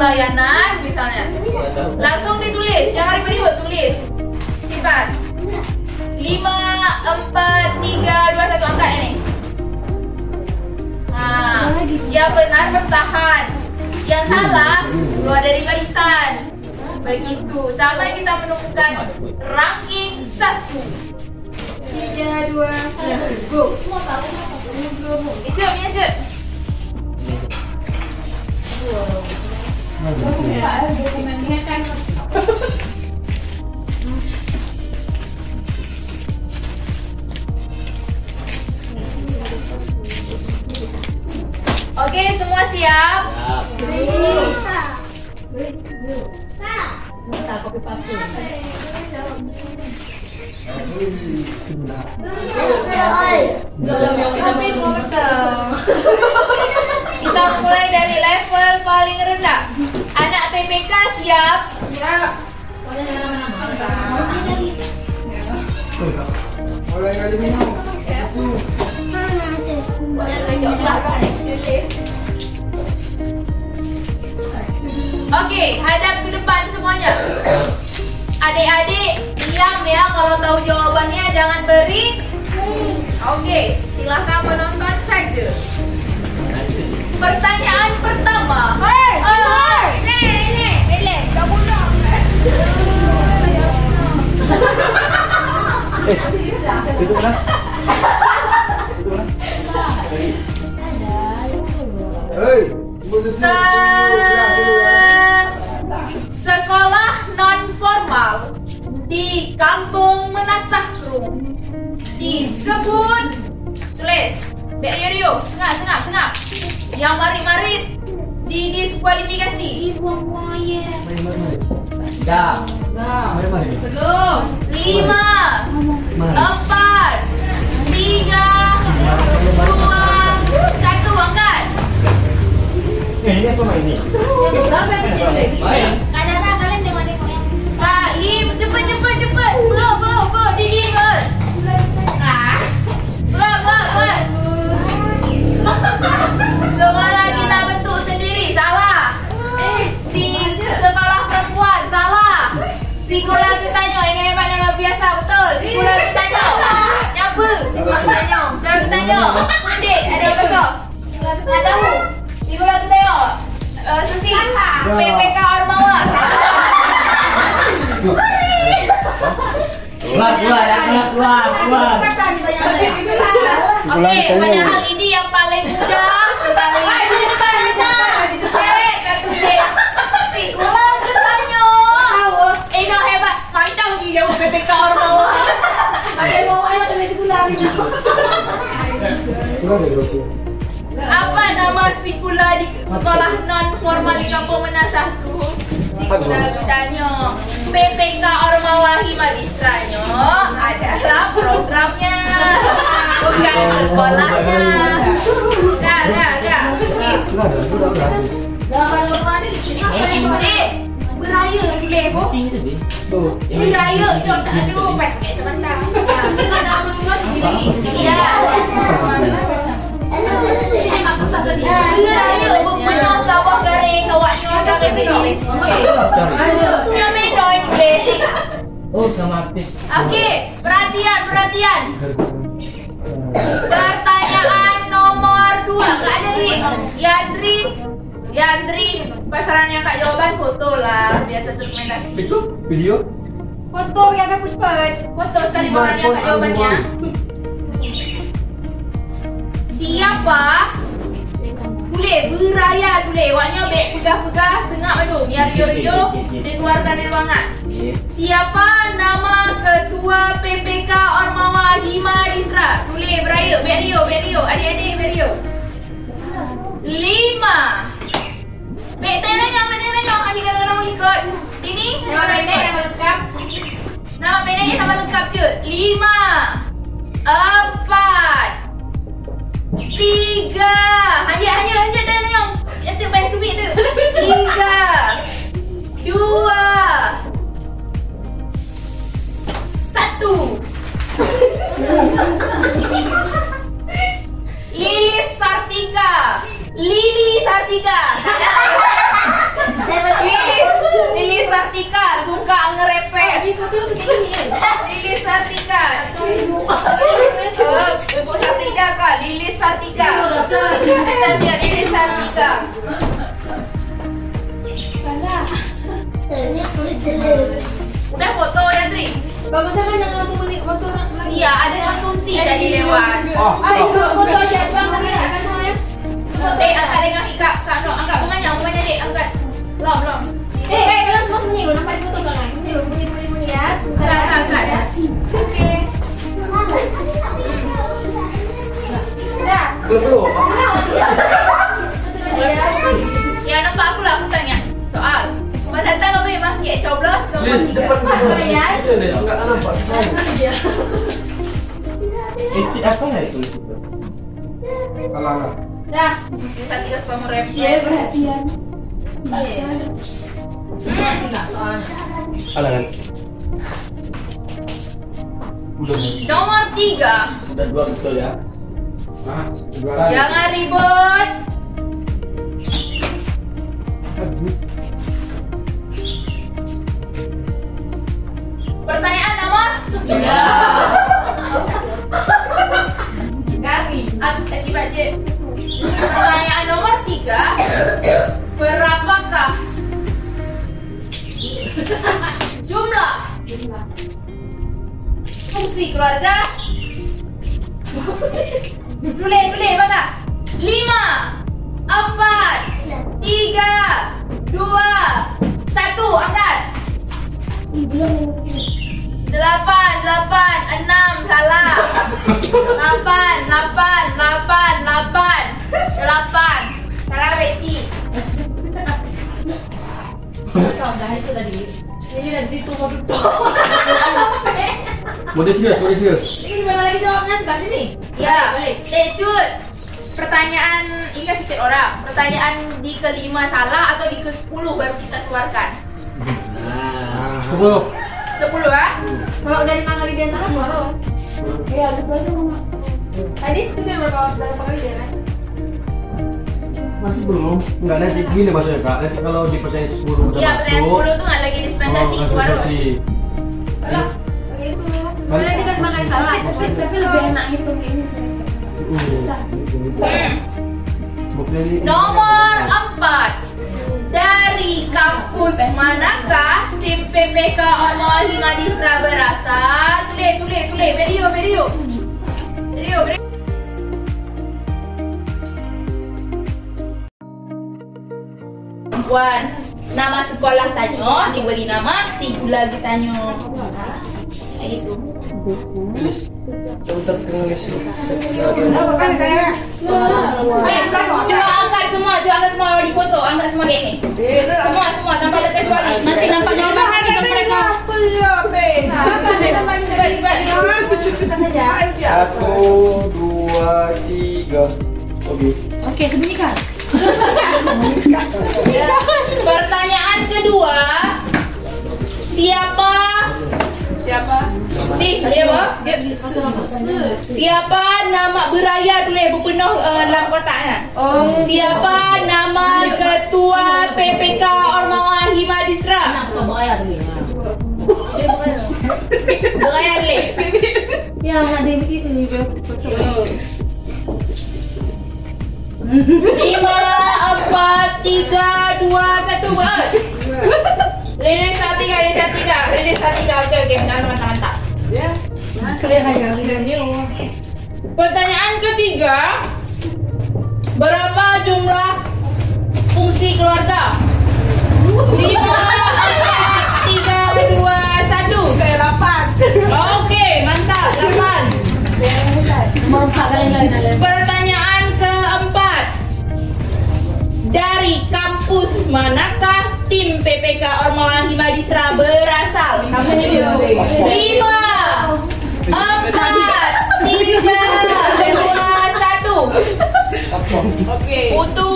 pelayanan misalnya. Langsung ditulis, jangan ribet-ribet tulis. Simpan. 5, 4, 3, 2, 1 angkat ini. Nah, yang benar bertahan. Yang salah keluar dari barisan. Begitu sampai kita menemukan ranking 1. 3, 2, 1, go. Ijut, ni Ijut. Oke, semua siap? Minta kopi paste. Kita mulai dari level paling rendah. Anak PPK siap? Ya. Mulai kali minum. Oke, hadap ke depan semuanya. Adik-adik, diam ya, kalau tahu jawabannya jangan beri. Oke, silakan menonton saja. Pertanyaan pertama. Ini, kamu dong. Itu mana? Hei, sekolah non formal di Kampung Menasahrum disebut, tulis Rio, sengap. Yang marit-marit didiskualifikasi. dah. Belum. 5, 4, 3, 2, 1, angkat. Ini apa main ini? Sampai kecil lagi. Kadang-kadang kalian tengok-tengok yang Saim, cepet. Ber, dingin ber. Ber. Sekolah kita bentuk sendiri, salah. Sekolah perempuan, salah. Sekolah Ketanyong, ini hebatnya luar biasa, betul. Sekolah Ketanyong. Nyapa? Sekolah Ketanyong. Adik, ada yang besar? Tak tahu. Sekolah Ketanyong. Susi. PPK Ormawa. Keluar. Oke, padahal ini yang paling mudah sekali. Sekolah Ketanyong. Ino hebat. Mantap lagi jawab PPK Ormawa. Apa nama sekolah di sekolah non formal di Kampung Menasahrum? Sekolah Ketanyong. PPK Ormawa Himadistranyo adalah programnya, bukan sekolahnya. Dah. Beraya boleh bu? Beraya jom tak ada pakai sebentar. Kita dah menunggu di sini. Ya. Beraya berpenuh lawak garing awaknya ada garing. Yang medoi boleh. Oh, sama artis. Okey, perhatian. Pertanyaan nomor 2. Tak ada duit. Yandri, pasarannya kak jawaban foto lah, biasa dokumentasi. Itu video? Foto yang aku cepat. Foto sekali orangnya kak jawabannya. Siapa? Boleh beraya boleh. Waknya beg pegah-pegah tengah maju. Biar Rio dikeluarkan dari ruangan. Siapa nama ketua PPK Ormawa Himadistra? Boleh beraya. Beg Rio. Adik-adik beg Rio. 5. Beg tanya. Adik kadang-kadang boleh ikut. Ini nama pendek nama lengkap. Nama pendeknya sama lengkap je. 5, 4, 3. Hanya tanya. Nanti bayar duit tu. 3, 2, 1. Lili Sartika. Sartika suka ngerepet. Lilis Sartika. Ibu Sartika kak. Lilis Sartika. Lilis Sartika. Udah foto ya Tri? Bagusnya kan jangan waktu beli waktu lagi. Iya, ada konsumsi tadi lewat. Ayo foto aja bang kan ya kan semuanya. Angkat dengan Ika, Kak No, angkat bunganya dek, angkat. Lom. Kalian semua sembunyi lo, nampak di foto belakang. Ini lo bunyi ya. Angkat ya. Oke. Dah. Belum. Ya nampak aku lah, aku tanya soal. Pada datang kamu memang kayak coblos kamu Lilis, masih depan gak? Iya deh, suka nampak. Apa ya itu? Alang. Dah. Kita tiga suka merepet. Iya perhatian. Enggak soalnya. Alangan. Udah nih. Nomor 3. Udah 2 betul ya. Jangan ribut. Pertanyaan nomor 3. Akibat je. Pertanyaan nomor 3. Berapakah jumlah fungsi keluarga? Dule, baga. 5, 4, 3, 2, 1, angkat. 8, 6, salah. 8. Salah Betty. Kau dah itu tadi. Ini dari situ kau duduk. Model serius. Ini gimana lagi jawabnya sebelah sini? Ya, Balik. Cut. Pertanyaan ini kan sedikit orang. Pertanyaan di ke-5 salah atau di ke-10 baru kita keluarkan? 10. 10 ya? Kalau udah 5 kali di antara baru. Iya, itu aja mama. Tadi sudah berapa kali dia kan? Masih belum. Enggak, nanti gini maksudnya Kak. Nanti kalau di pertanyaan 10 udah Iya, pertanyaan masuk. 10 tuh nggak lagi dispensasi langsung baru. selesai. Kalau pakai itu. Boleh kita makan salah, tapi lebih enak hitung ini. Susah. Buktinya ini. Nomor 4. Dari kampus manakah tim PPK Ormawa Himadisra berasal? Tulis. Video. Wan, nama sekolah Tanyo diberi nama si Gula Gitanyo. Itu. Lilis. Sebentar penulis. Berapa kali kayaknya? Coba angkat semua di foto, angkat semua kayak ini. Semua tanpa ada kecuali. Nanti nampak jawaban lagi sama mereka. Kita saja. 1, 2, 3. Oke. Oke, sembunyikan. Pertanyaan kedua, siapa? Dia apa? Siapa nama beraya dulu berpenuh dalam kotaknya? Siapa nama ketua PPK Ormawa Himadisra? Beraya dulu. Ya, ada yang begitu nih, Beb. 5, 4, 3, 2, 1, ber. Lilis Sartika. Oke, mantap. Ya. Kelihatan. Pertanyaan ketiga, berapa jumlah fungsi keluarga? 5, 4, 3, 2, 1. 8. Oke, mantap. 8. Nomor 4 kalian. Pertanyaan keempat, dari kampus manakah tim PPK Ormawa Himadisra berasal? Kamu dulu. 5, 4, 3, 2, 1. Oke. Utu.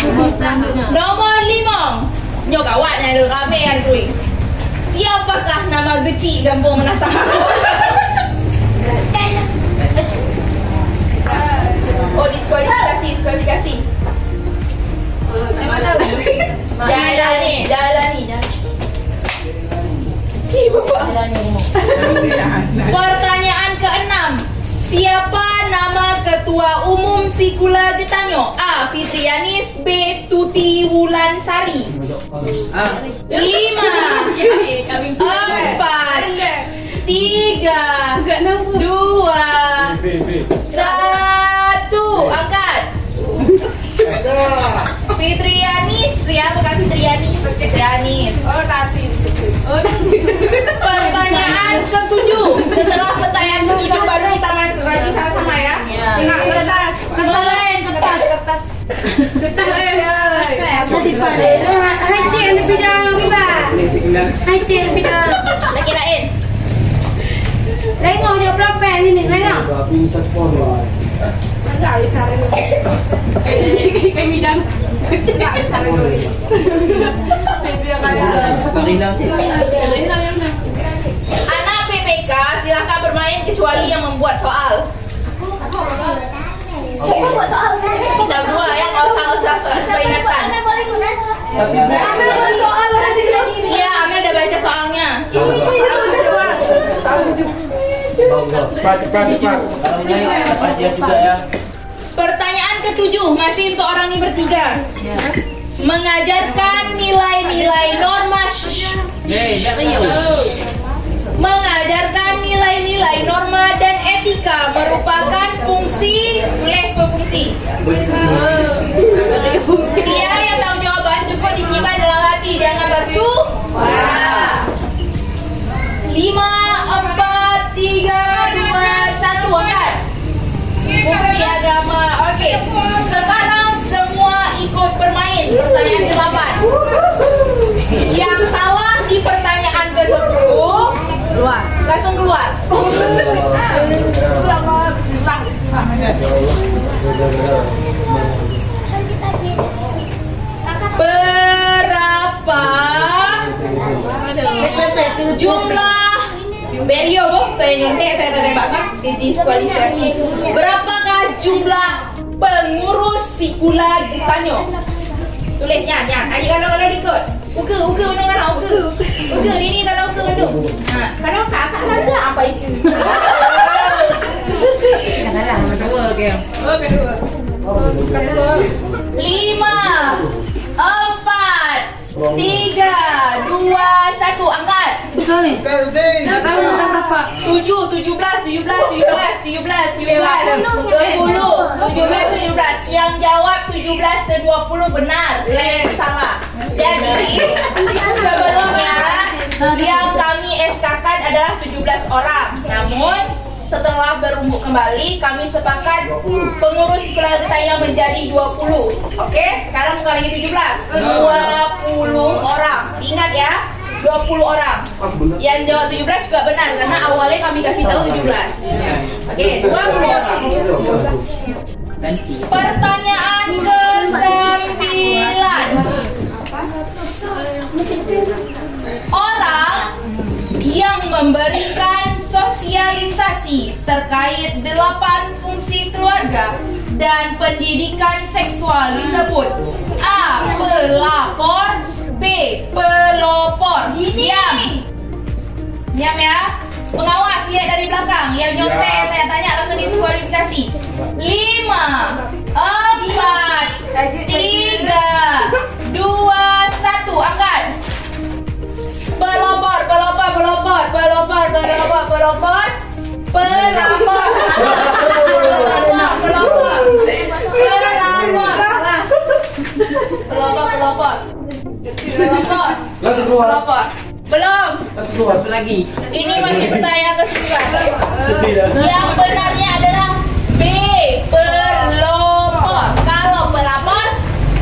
Nomor selanjutnya. Nomor 5. Nyo kawannya lu kami yang kui. Siapakah nama geci kampung Menasah? Oh, diskualifikasi. Emang tahu? Jalani. Pertanyaan ke-6. Siapa nama ketua umum Sikula Getanyo? A. Fitrianis. B. Tuti Wulansari. 5 4 3 2 1 angkat. Fitrianis ya, bukan Fitrianis. Pertanyaan ke-7. Setelah pertanyaan ke-7 baru kita main lagi sama-sama ya. Nah, kertas. Kirain. Lengok jawab berapa ini? Lengok. Anak PPK silahkan bermain kecuali yang membuat soal. Siapa buat soal? Kita berdua ya, nggak usah peringatan. Soal kasih lagi. Iya, Ame udah baca soalnya. Cepat. Dia juga ya. Pertanyaan ke-7 masih untuk orang ini bertiga. Mengajarkan nilai-nilai norma. Mengajarkan nilai-nilai norma dan etika merupakan fungsi berfungsi. Dia yang tahu jawaban cukup disimpan dalam hati, jangan bersuara. 5 4 3 2 1 angkat. Fungsi agama. Oke. Sekarang semua ikut bermain. Pertanyaan ke-8. Yang salah di pertanyaan ke-10 langsung keluar. Berapa jumlah Berio, saya nyontek, saya tembakkan didiskualifikasi. Berapakah jumlah pengurus Sikula Getanyo? Tulisnya, aja kalau ikut. Uke mana kan uke ini kalau uke itu. Nah, kalau kakak lagi apa itu? Kedua. 5 4 3 2 1 angkat. Betul nih. Nggak tahu berapa. 7 17 17 17 17 17 17. Yang jawab 17 ke 20 benar, selain itu salah. Jadi sebelumnya yang kami SK-kan adalah 17 orang. Namun setelah berumbuk kembali kami sepakat pengurus Sikula Getanyo menjadi 20. Oke, sekarang bukan lagi 17, 20 orang. Ingat ya, 20 orang. Yang jawab 17 juga benar karena awalnya kami kasih tahu 17. Oke, 20 orang. Pertanyaan ke-9. Orang yang memberikan sosialisasi terkait 8 fungsi keluarga dan pendidikan seksual disebut A. Pelapor, B. Pelopor. Diam ya. Pengawas lihat dari belakang. Yang nyontek tanya-tanya langsung diskualifikasi. 5 4 3 2 1 angkat. Pelopor. Langsung keluar. Belum. Langsung keluar. Lagi. Ini masih pertanyaan ke-9. Sedih dah. Yang benarnya adalah B. Pelopor. Kalau pelapor,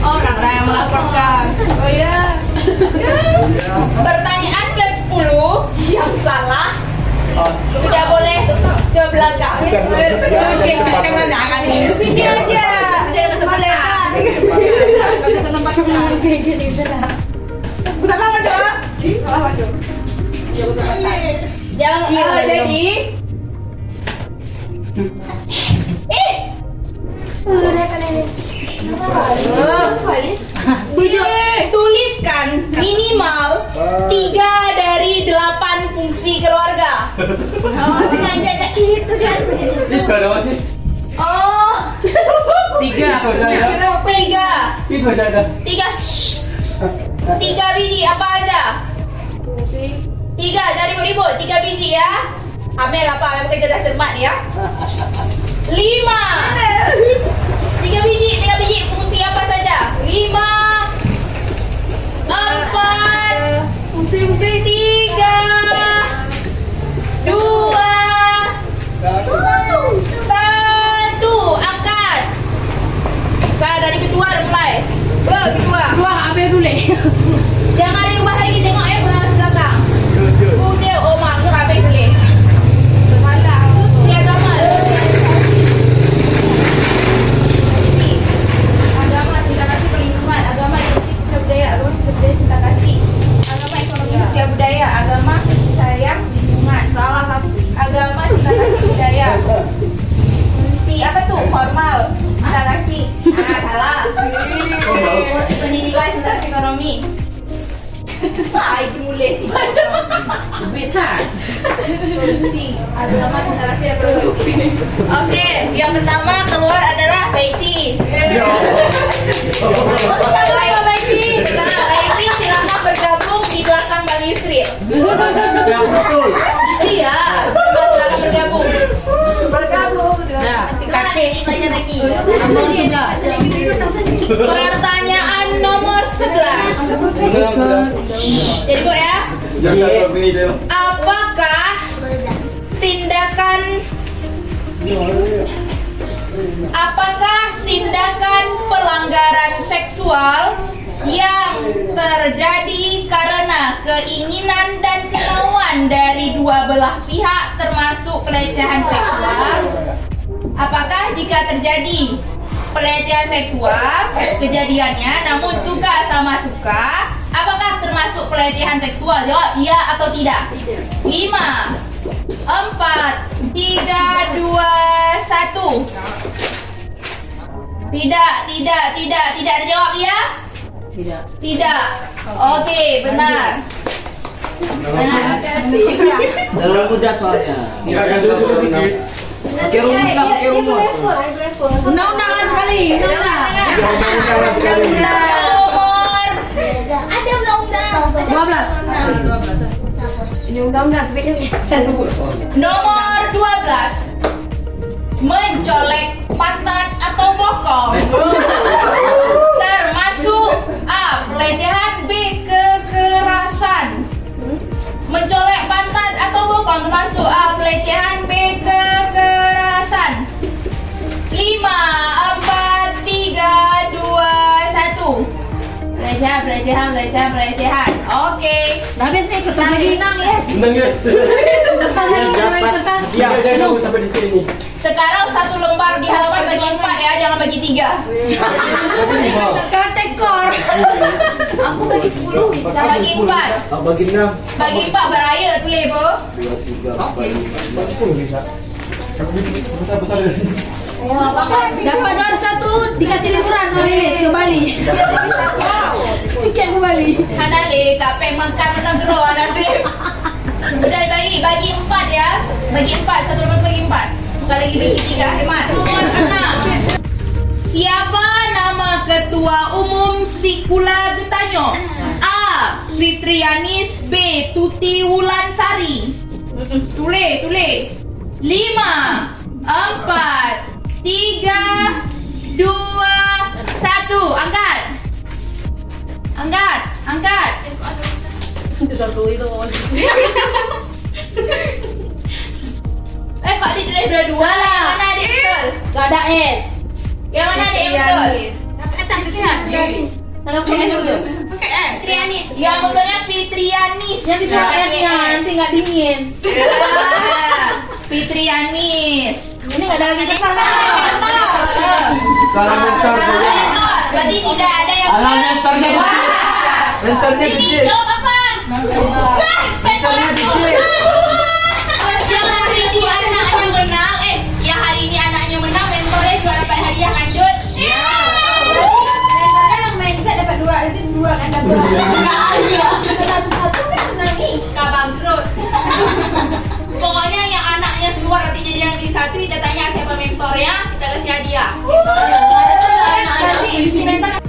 orang yang melaporkan. Oh ya. Pertanyaan ke-10 yang salah sudah boleh ke belakang. Sini aja. Jangan sebelah. Salah dong. Jangan jadi. Tuliskan minimal 3 dari 8 fungsi keluarga. Itu dia. Itu ada apa sih? Oh, 3 maksudnya. 3. Itu aja ada. 3 biji apa aja? 3, jangan ribut-ribut. 3 biji ya. Amel apa? Amel bukan cerdas cermat ya. 5. 3 biji fungsi apa saja? 5, 4, 3, 2, 1. Angkat. Dari kedua dah mulai. Kedua. Dua ambil dulu. Jangan diubah lagi, tengok ya pengawas belakang. Fungsi Oma ke Abe boleh. Ini agama. Agama cinta kasih perlindungan, agama ekonomi sosial budaya, agama sosial budaya cinta kasih, agama ekonomi sosial budaya, agama sayang lingkungan. Salah satu. Agama cinta kasih budaya. Fungsi apa tuh? Formal cinta kasih. Salah. Pendidikan cinta kasih ekonomi. Itu mulai. Fungsi agama cinta kasih dan produksi. Oke, yang pertama keluar adalah Baiti. Baiti, silakan bergabung di belakang Bang Yusril. Yang betul. Iya, silakan bergabung. Nomor 11. Pertanyaan nomor 11. Jadi Bu ya, apakah tindakan pelanggaran seksual yang terjadi karena keinginan dan kemauan dari dua belah pihak termasuk pelecehan seksual? Apakah jika terjadi pelecehan seksual kejadiannya namun suka sama suka, apakah termasuk pelecehan seksual? Jawab iya atau tidak. 5, 4, 3, 2, 1. Tidak ada jawab ya? Tidak. Oke, benar. Terlalu mudah soalnya. Enggak kan sudah sedikit. Pakai rumus lah, pakai rumus. Undang-undang sekali. Nomor Ada undang-undang. 12. Ini undang-undang. Nomor 12. Mencolek pantat atau bokong termasuk A. pelecehan, B. kekerasan. Mencolek pantat atau bokong termasuk A. pelecehan, B. kekerasan. 5, 4, 3, 2, 1. Pelecehan. Oke. Habis nih kertas lagi nang yes. Menang guys. Kertas lagi kertas. Ya, jangan sampai di sini. Sekarang 1 lembar di halaman bagi 4 ya, jangan bagi 3. Kategor. Aku bagi 10 bisa. Bagi 4. Bagi 6. Bagi 4 beraya boleh, Bu? 2, 3, 4, 5. Bisa. Besar-besar. Dapat juara 1 dikasih liburan sama Lilis ke Bali. Tiket ke Bali. Hanale, kapeng makan menegro nanti. Udah bagi 4 ya. Bagi 4, 1 lembar bagi 4. Bukan lagi bagi 3, hemat. Nomor 6. Siapa nama Ketua Umum Sikula Getanyo? A. Fitrianis, B. Tuti Wulansari. Tulis. 5, 4, 3, 2, 1. Angkat. Itu satu itu. Kok ditulis dua-dua lah? Yang mana adik betul? Gak ada S. Yang mana adik yang betul? Tangan pakai dulu. Fitrianis. Yang betulnya Fitrianis. Yang di S-nya nanti nggak dingin. Fitrianis. Ini nggak ada lagi kertas. Kalau mentor Berarti tidak ada yang Alah, mentornya gede. Mentornya gede. Jawab apa? Mentornya gede. Yang hari ini anaknya menang. Yang hari ini anaknya menang, mentornya juga dapat hadiah lanjut. Mentornya yang main juga dapat satu-satu. Satu-satu kan senang nih. Kak bangkrut. Pokoknya yang anaknya keluar nanti jadi yang di satu, kita tanya siapa mentornya, kita kasih hadiah. Nanti mentor